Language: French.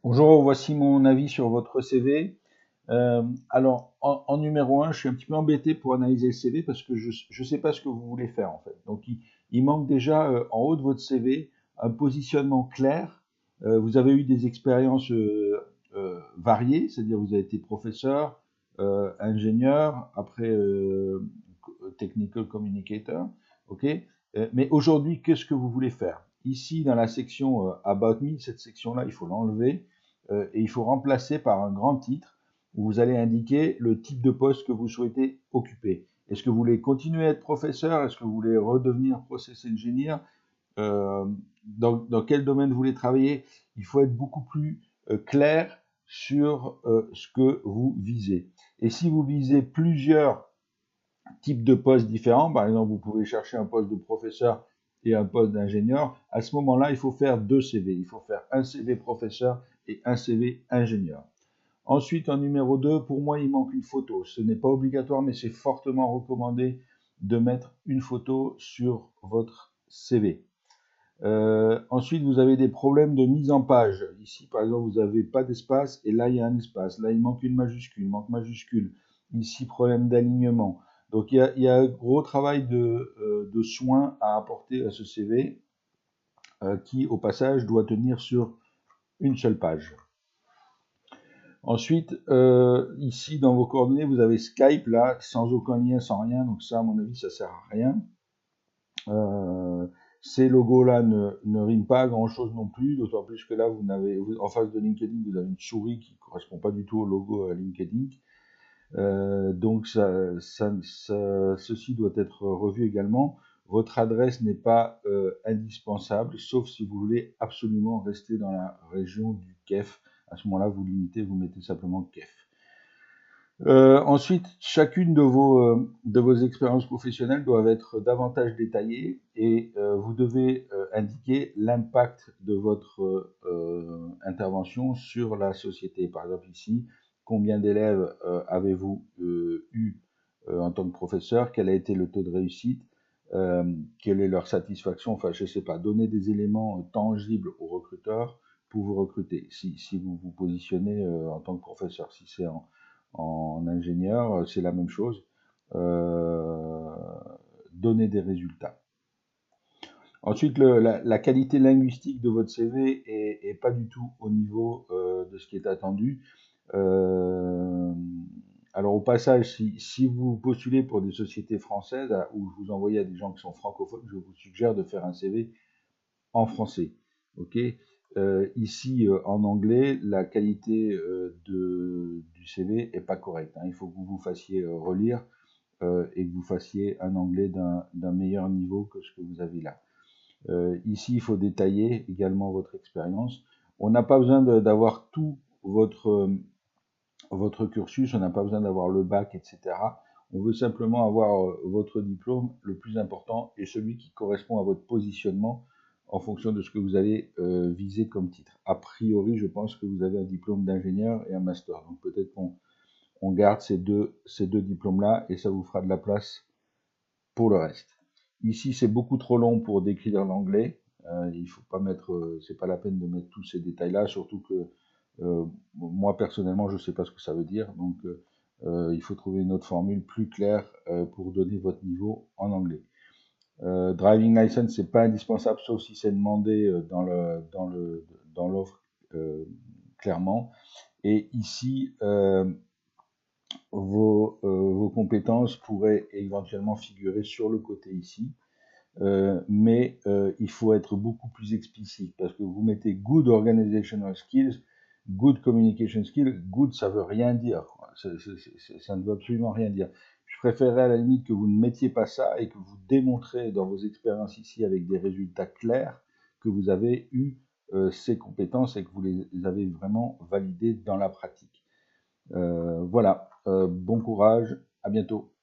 Bonjour, voici mon avis sur votre CV. Alors, en numéro un, je suis un petit peu embêté pour analyser le CV parce que je ne sais pas ce que vous voulez faire en fait. Donc, il manque déjà en haut de votre CV un positionnement clair. Vous avez eu des expériences variées, c'est-à-dire vous avez été professeur, ingénieur, après technical communicator, ok. Mais aujourd'hui, qu'est-ce que vous voulez faire? Ici, dans la section About Me, cette section-là, il faut l'enlever et il faut remplacer par un grand titre où vous allez indiquer le type de poste que vous souhaitez occuper. Est-ce que vous voulez continuer à être professeur? Est-ce que vous voulez redevenir process engineer? euh, dans quel domaine vous voulez travailler? Il faut être beaucoup plus clair sur ce que vous visez. Et si vous visez plusieurs types de postes différents, par exemple, vous pouvez chercher un poste de professeur et un poste d'ingénieur, à ce moment-là, il faut faire deux CV. Il faut faire un CV professeur et un CV ingénieur. Ensuite, en numéro 2, pour moi, il manque une photo. Ce n'est pas obligatoire, mais c'est fortement recommandé de mettre une photo sur votre CV. Ensuite, vous avez des problèmes de mise en page. Ici, par exemple, vous n'avez pas d'espace et là, il y a un espace. Là, il manque une majuscule, il manque majuscule. Ici, problème d'alignement. Donc, il y a un gros travail de soin à apporter à ce CV qui, au passage, doit tenir sur une seule page. Ensuite, ici, dans vos coordonnées, vous avez Skype, là, sans aucun lien, sans rien. Donc ça, à mon avis, ça sert à rien. Ces logos-là ne riment pas à grand-chose non plus, d'autant plus que là, en face de LinkedIn, vous avez une souris qui ne correspond pas du tout au logo à LinkedIn. Donc ceci doit être revu également. Votre adresse n'est pas indispensable, sauf si vous voulez absolument rester dans la région du KEF. À ce moment-là, vous limitez, vous mettez simplement KEF. Ensuite, chacune de vos expériences professionnelles doivent être davantage détaillées et vous devez indiquer l'impact de votre intervention sur la société. Par exemple, ici, combien d'élèves avez-vous eu en tant que professeur? Quel a été le taux de réussite? Quelle est leur satisfaction? Enfin, je ne sais pas. Donner des éléments tangibles aux recruteurs pour vous recruter. Si vous vous positionnez en tant que professeur, si c'est en ingénieur, c'est la même chose. Euh, Donner des résultats. Ensuite, la qualité linguistique de votre CV est pas du tout au niveau de ce qui est attendu. Euh, alors au passage, si vous postulez pour des sociétés françaises où vous envoyez à des gens qui sont francophones, je vous suggère de faire un CV en français. Ok. Ici, en anglais, la qualité du CV est pas correcte, hein. Il faut que vous vous fassiez relire et que vous fassiez un anglais d'un meilleur niveau que ce que vous avez là. Ici, il faut détailler également votre expérience. On n'a pas besoin d'avoir tout votre cursus, on n'a pas besoin d'avoir le bac, etc. On veut simplement avoir votre diplôme, le plus important, et celui qui correspond à votre positionnement en fonction de ce que vous allez viser comme titre. A priori, je pense que vous avez un diplôme d'ingénieur et un master. Donc peut-être qu'on garde ces deux diplômes-là et ça vous fera de la place pour le reste. Ici, c'est beaucoup trop long pour décrire l'anglais. Il faut pas mettre, c'est pas la peine de mettre tous ces détails-là, surtout que moi personnellement, je ne sais pas ce que ça veut dire, donc il faut trouver une autre formule plus claire pour donner votre niveau en anglais. Driving license, c'est pas indispensable, sauf si c'est demandé dans l'offre clairement. Et ici, vos compétences pourraient éventuellement figurer sur le côté ici. Mais il faut être beaucoup plus explicite parce que vous mettez good organizational skills, good communication skills, good ça veut rien dire, ça ne veut absolument rien dire. Je préférerais à la limite que vous ne mettiez pas ça et que vous démontrez dans vos expériences ici avec des résultats clairs que vous avez eu ces compétences et que vous les avez vraiment validées dans la pratique. Voilà, bon courage, à bientôt.